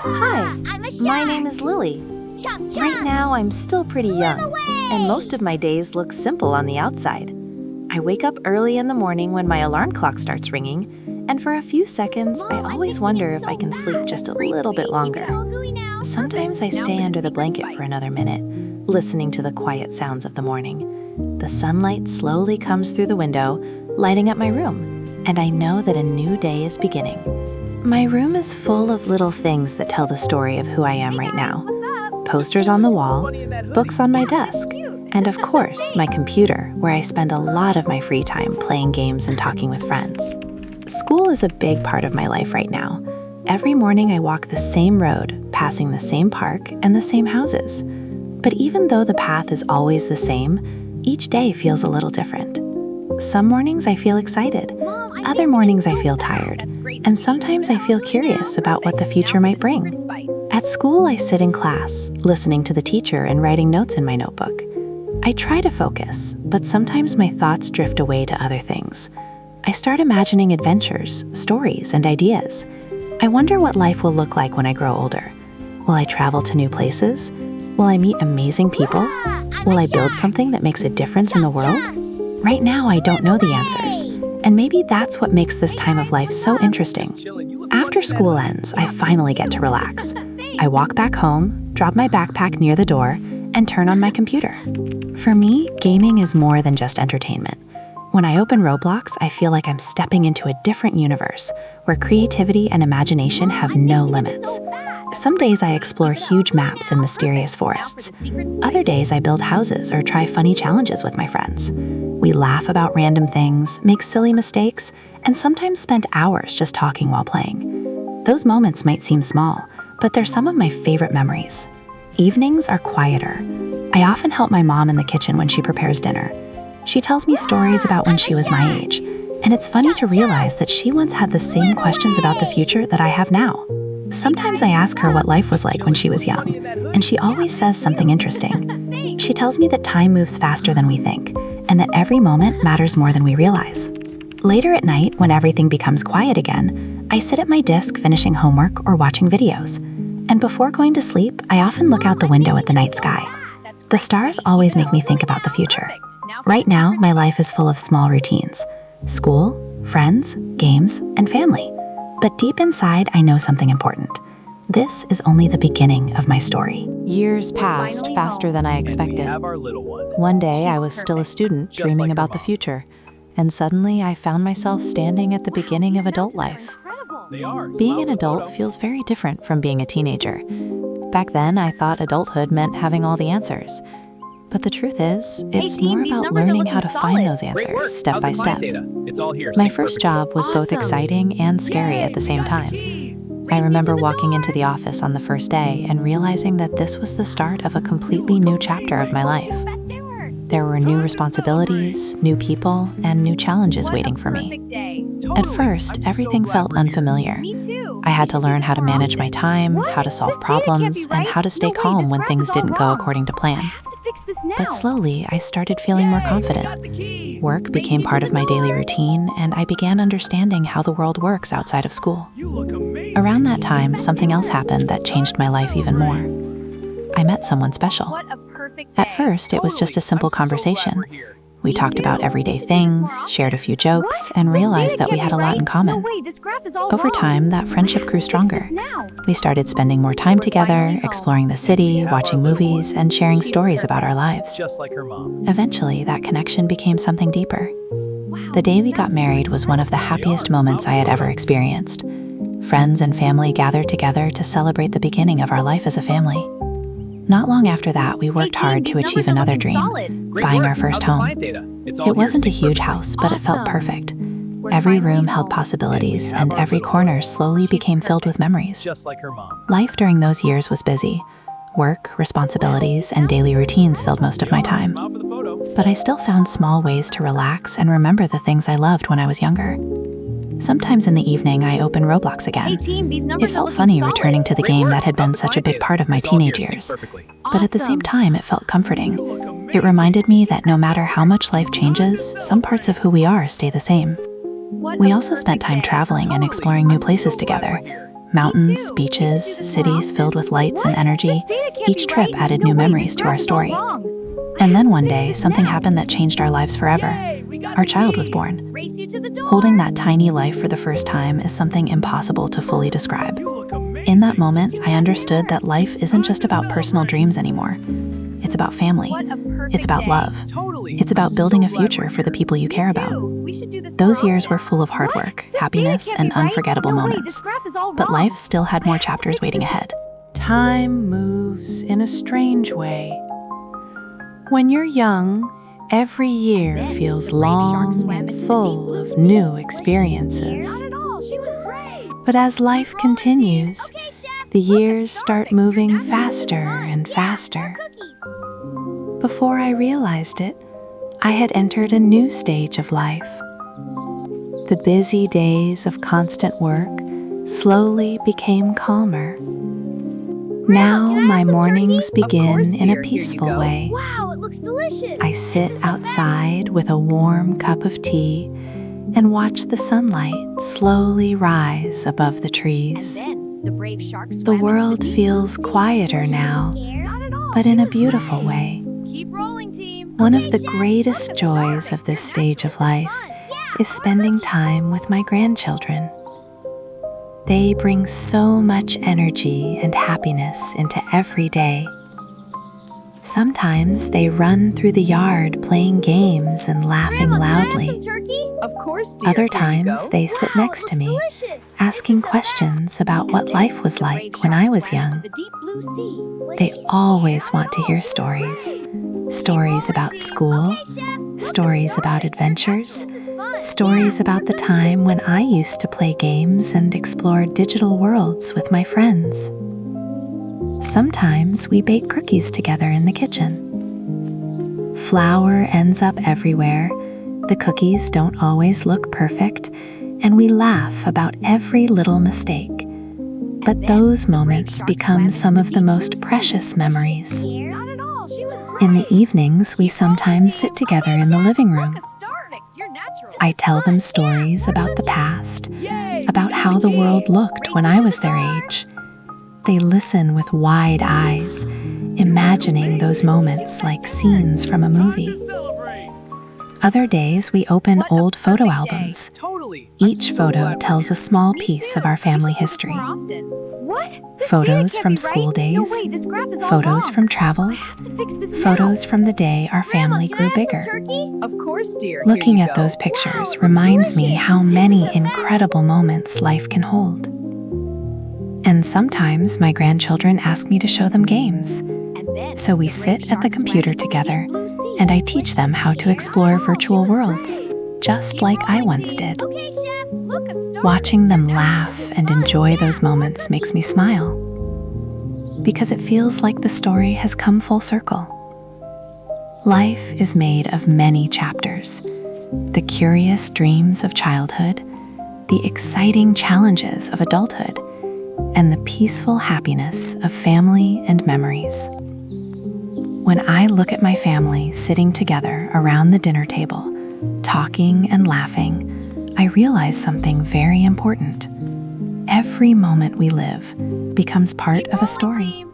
Hi, my name is Lily. Right now, I'm still pretty young, and most of my days look simple on the outside. I wake up early in the morning when my alarm clock starts ringing, and for a few seconds, I always wonder if I can sleep just a little bit longer. Sometimes I stay under the blanket for another minute, listening to the quiet sounds of the morning. The sunlight slowly comes through the window, lighting up my room, and I know that a new day is beginning. My room is full of little things that tell the story of who I am right now. Posters on the wall, books on my desk, and of course, my computer, where I spend a lot of my free time playing games and talking with friends. School is a big part of my life right now. Every morning I walk the same road, passing the same park and the same houses. But even though the path is always the same, each day feels a little different. Some mornings I feel excited, other mornings I feel tired, and sometimes I feel curious about what the future might bring. At school, I sit in class, listening to the teacher and writing notes in my notebook. I try to focus, but sometimes my thoughts drift away to other things. I start imagining adventures, stories, and ideas. I wonder what life will look like when I grow older. Will I travel to new places? Will I meet amazing people? Will I build something that makes a difference in the world? Right now, I don't know the answers, and maybe that's what makes this time of life so interesting. After school ends, I finally get to relax. I walk back home, drop my backpack near the door, and turn on my computer. For me, gaming is more than just entertainment. When I open Roblox, I feel like I'm stepping into a different universe where creativity and imagination have no limits. Some days I explore huge maps and mysterious forests. Other days I build houses or try funny challenges with my friends. We laugh about random things, make silly mistakes, and sometimes spend hours just talking while playing. Those moments might seem small, but they're some of my favorite memories. Evenings are quieter. I often help my mom in the kitchen when she prepares dinner. She tells me stories about when she was my age, and it's funny to realize that she once had the same questions about the future that I have now. Sometimes I ask her what life was like when she was young, and she always says something interesting. She tells me that time moves faster than we think, and that every moment matters more than we realize. Later at night, when everything becomes quiet again, I sit at my desk finishing homework or watching videos. And before going to sleep, I often look out the window at the night sky. The stars always make me think about the future. Right now, my life is full of small routines: school, friends, games, and family. But deep inside, I know something important. This is only the beginning of my story. Years passed faster than I expected. One day, I was still a student dreaming about the future, and suddenly I found myself standing at the beginning of adult life. Being an adult feels very different from being a teenager. Back then, I thought adulthood meant having all the answers. But the truth is, it's more about learning how to find those answers step by step. My first job was both exciting and scary at the same time. I remember walking into the office on the first day and realizing that this was the start of a completely new chapter of my life. There were new responsibilities, new people, and new challenges waiting for me. At first, everything felt unfamiliar. I had to learn how to manage my time, how to solve problems, and how to stay calm when things didn't go according to plan. But slowly, I started feeling more confident. Work became part of my daily routine, and I began understanding how the world works outside of school. Around that time, something else happened that changed my life even more. I met someone special. At first, it was just a simple conversation. We talked about everyday things, shared a few jokes, and realized that we had a lot in common. Over time, that friendship grew stronger. We started spending more time together, exploring the city, watching movies, and sharing stories about our lives. Eventually, that connection became something deeper. The day we got married was one of the happiest moments I had ever experienced. Friends and family gathered together to celebrate the beginning of our life as a family. Not long after that, we worked hard to achieve another dream, buying our first home. It wasn't a huge house, but it felt perfect. Every room held possibilities, and every corner slowly became filled with memories. Life during those years was busy. Work, responsibilities, and daily routines filled most of my time. But I still found small ways to relax and remember the things I loved when I was younger. Sometimes in the evening, I open Roblox again. It felt funny returning to the game that had been such a big part of my teenage years. But at the same time, it felt comforting. It reminded me that no matter how much life changes, some parts of who we are stay the same. We also spent time traveling and exploring new places together. Mountains, beaches, cities filled with lights and energy. Each trip added new memories to our story. And then one day, something happened that changed our lives forever. Our child was born. Holding that tiny life for the first time is something impossible to fully describe. In that moment, I understood that life isn't just about personal dreams anymore. It's about family. It's about love. It's about building a future for the people you care about. Those years were full of hard work, happiness, and unforgettable moments. But life still had more chapters waiting ahead. Time moves in a strange way. When you're young, every year feels long and full of new experiences. But as life continues, the years start moving faster and faster. Before I realized it, I had entered a new stage of life. The busy days of constant work slowly became calmer. Now my mornings begin in a peaceful way. Wow, it looks delicious. I sit outside with a warm cup of tea and watch the sunlight slowly rise above the trees. The world feels quieter now, but in a beautiful way. One of the greatest joys of this stage of life is spending time with my grandchildren. They bring so much energy and happiness into every day. Sometimes they run through the yard playing games and laughing loudly. Of course, dear. Other times they sit next to me, asking questions about what life was like when I was young. They always want to hear stories. Stories about school, stories about adventures, stories about the time when I used to play games and explore digital worlds with my friends. Sometimes we bake cookies together in the kitchen. Flour ends up everywhere, the cookies don't always look perfect, and we laugh about every little mistake. But those moments become some of the most precious memories. In the evenings, we sometimes sit together in the living room. I tell them stories about the past, about how the world looked when I was their age. They listen with wide eyes, imagining those moments like scenes from a movie. Other days, we open old photo albums. Each photo tells a small piece of our family history. Photos from school days, photos from travels, photos from the day our family grew bigger. Of course, dear. Looking at those pictures reminds me how many incredible moments life can hold. And sometimes my grandchildren ask me to show them games. So we sit at the computer together, and I teach them how to explore virtual worlds, just like I once did. Watching them laugh and enjoy those moments makes me smile, because it feels like the story has come full circle. Life is made of many chapters: the curious dreams of childhood, the exciting challenges of adulthood, and the peaceful happiness of family and memories. When I look at my family sitting together around the dinner table, talking and laughing, I realize something very important. Every moment we live becomes part of a story.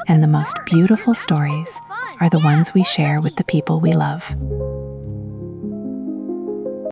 And the most beautiful stories are the ones we share with the people we love.